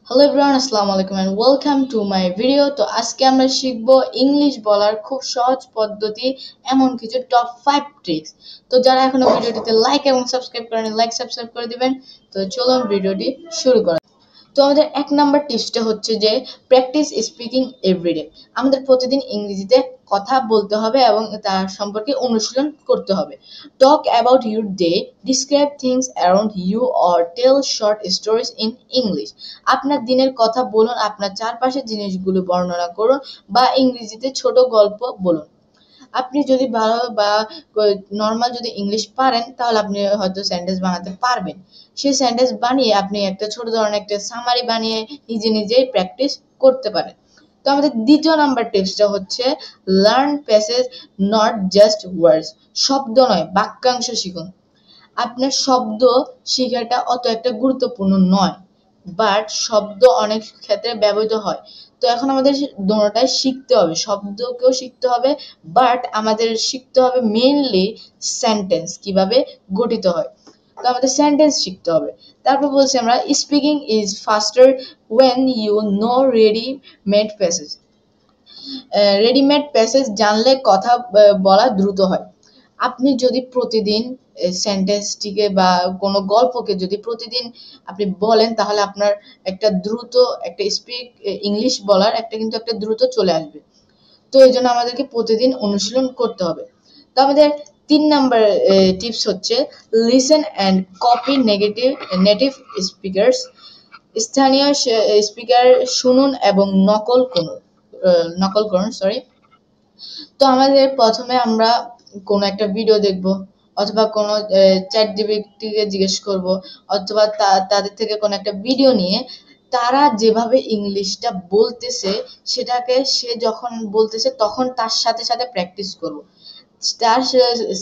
Hello everyone, আসসালামু আলাইকুম and welcome to my video. তো আজকে আমরা শিখবো ইংলিশ বলার খুব সহজ পদ্ধতি, এমন কিছু টপ 5 ট্রিক্স। তো যারা এখনো ভিডিওটিতে লাইক এবং সাবস্ক্রাইব করেনি, সাবস্ক্রাইব করে দিবেন। তো চলুন ভিডিওটি শুরু করা। তো আমাদের এক নাম্বার টিপসটা হচ্ছে যে প্র্যাকটিস স্পিকিং এভরিডে। আমাদের প্রতিদিন ইংরেজিতে কথা বলতে হবে এবং তার সম্পর্কে অনুশীলন করতে হবে। Talk about your day, describe things around you or tell short stories in English. আপনার দিনের কথা বলুন, আপনার চারপাশের জিনিসগুলো বর্ণনা করুন বা ইংরেজিতে ছোট গল্প বলুন। আপনি যদি ভালো বা নর্মাল যদি ইংলিশ পারেন তাহলে আপনি হয়তো সেন্টেন্স বানাতে পারবেন। সেই সেন্টেন্স বানিয়ে আপনি একটা ছোট ধরনের একটা সামারি বানিয়ে নিজে নিজেই প্র্যাকটিস করতে পারেন। তো আমাদের দ্বিতীয় নাম্বার টিপসটা হচ্ছে লার্ন প্যাসেজ, নট জাস্ট ওয়ার্ডস। শব্দ নয়, বাক্যাংশ শিখুন। আপনার শব্দ শেখাটা অত একটা গুরুত্বপূর্ণ নয়, বাট শব্দ অনেক ক্ষেত্রে ব্যবহৃত হয়। তো এখন আমাদের দোনোটাই শিখতে হবে, শব্দকেও শিখতে হবে, বাট আমাদের শিখতে হবে মেইনলি সেন্টেন্স কিভাবে গঠিত হয়। তো আমাদের সেন্টেন্স শিখতে হবে। তারপর বলছি আমরা speaking is faster when you know readymade passage. Readymade passage জানলে কথা বলা দ্রুত হয়। আপনি যদি প্রতিদিন সেন্টেন্সটিকে বা কোনো গল্পকে যদি প্রতিদিন আপনি বলেন তাহলে আপনার একটা দ্রুত একটা ইংলিশ বলার কিন্তু একটা দ্রুত চলে আসবে। তো এই জন্য আমাদেরকে প্রতিদিন অনুশীলন করতে হবে। তো আমাদের 3 নাম্বার টিপস হচ্ছে listen and copy native speakers. স্থানীয় স্পিকার শুনুন এবং নকল করুন। তো আমাদের প্রথমে আমরা কোনো একটা ভিডিও দেখব, অথবা কোনো চ্যাট জিপিটিকে জিজ্ঞেস করব, অথবা তাদের থেকে কোনো একটা ভিডিও নিয়ে তারা যেভাবে ইংলিশটা বলতেছে সেটাকে সে যখন বলতেছে তখন তার সাথে সাথে প্র্যাকটিস করব। তার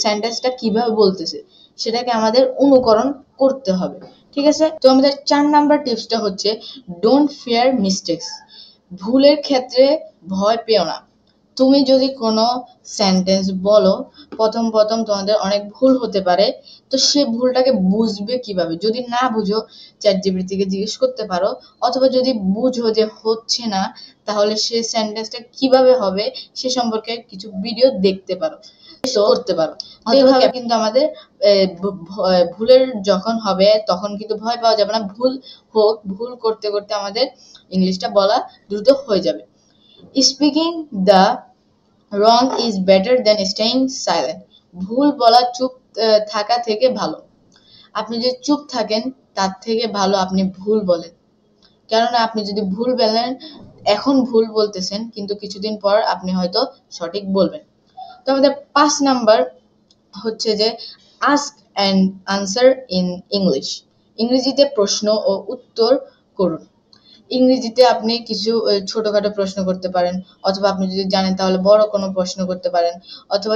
সেন্টেন্সটা কিভাবে বলতেছে সেটাকে আমাদের অনুকরণ করতে হবে। ঠিক আছে? তো আমাদের 4 নাম্বার টিপসটা হচ্ছে ডোন্ট ফিয়ার মিস্টেকস। ভুলের ক্ষেত্রে ভয় পেও না। তুমি যদি কোনো সেন্টেন্স বলো, প্রথম প্রথম তোমাদের অনেক ভুল হতে পারে। তো সে ভুলটাকে বুঝবে কিভাবে? যদি না বুঝো চ্যাট জিপিটি থেকে জিজ্ঞেস করতে পারো, অথবা যদি বুঝো যে হচ্ছে না তাহলে সে সেন্টেন্সটা কিভাবে হবে সে সম্পর্কে কিছু ভিডিও দেখতে পারো, করতে পারো। এইভাবে কিন্তু আমাদের ভুলের যখন হবে তখন কিন্তু ভয় পাওয়া যাবে না। ভুল করতে করতে আমাদের ইংলিশটা বলা দ্রুত হয়ে যাবে। Speaking the wrong is better then staying silent. ভুল বলা চুপ থাকা থেকে ভালো। আপনি যদি চুপ থাকেন তার থেকে ভালো আপনি ভুল বলেন। কেননা আপনি যদি ভুল বলেন, এখন ভুল বলতেছেন কিন্তু কিছুদিন পর আপনি হয়তো সঠিক বলবেন। তো আমাদের 5 নাম্বার হচ্ছে যে ask and answer in English. ইংরেজিতে প্রশ্ন ও উত্তর করুন। ইংরেজিতে আপনি কিছু ছোটখাটো প্রশ্ন করতে পারেন, অথবা আপনি যদি জানেন তাহলে বড় কোনো প্রশ্ন করতে পারেন, অথবা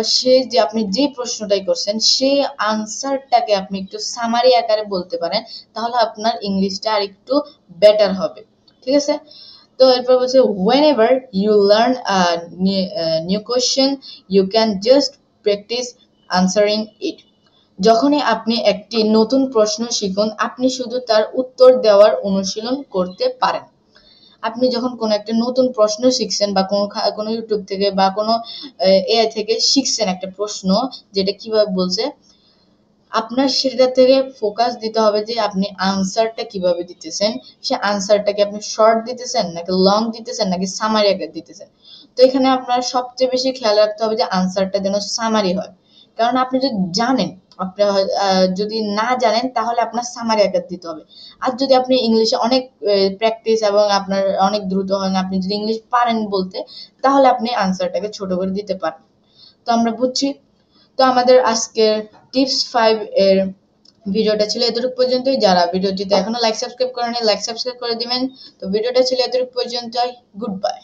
আপনি যে প্রশ্নটাই করছেন সেই আনসারটাকে আপনি একটু সামারি আকারে বলতে পারেন, তাহলে আপনার ইংলিশটা আর একটু বেটার হবে। ঠিক আছে? তো এরপর বলছে whenever you learn a new question you can just practice answering it. যখনই আপনি একটি নতুন প্রশ্ন শিখুন আপনি শুধু তার উত্তর দেওয়ার অনুশীলন করতে পারেন। আপনি যখন কোনো একটা নতুন প্রশ্ন শিখছেন বা কোনো ইউটিউব থেকে বা কোনো এআই থেকে শিখছেন একটা প্রশ্ন যেটা কিভাবে বলছে, আপনার সেটা থেকে ফোকাস দিতে হবে যে আপনি আনসারটা কিভাবে দিতেছেন। সে আনসারটাকে আপনি শর্ট দিতেছেন নাকি লং দিতেছেন নাকি সামারি আকারে দিতেছেন। তো এখানে আপনার সবচেয়ে বেশি খেয়াল রাখতে হবে যে আনসারটা যেন সামারি হয়। কারণ আপনি যদি জানেন, আপনি যদি না জানেন তাহলে আপনার সামারি আকার দিতে হবে। আর যদি আপনি ইংলিশে অনেক প্র্যাকটিস এবং আপনার অনেক দ্রুত হন, আপনি যদি ইংলিশ পারেন বলতে, তাহলে আপনি আনসারটাকে ছোট করে দিতে পারেন। তো আমরা বুঝছি। তো আমাদের আজকের টিপস 5 এর ভিডিওটা ছিল এতটুকু পর্যন্তই। যারা ভিডিওটিতে এখনো সাবস্ক্রাইব করেনি, সাবস্ক্রাইব করে দিবেন। তো ভিডিওটা ছিল এতটুকু পর্যন্তই। Good bye.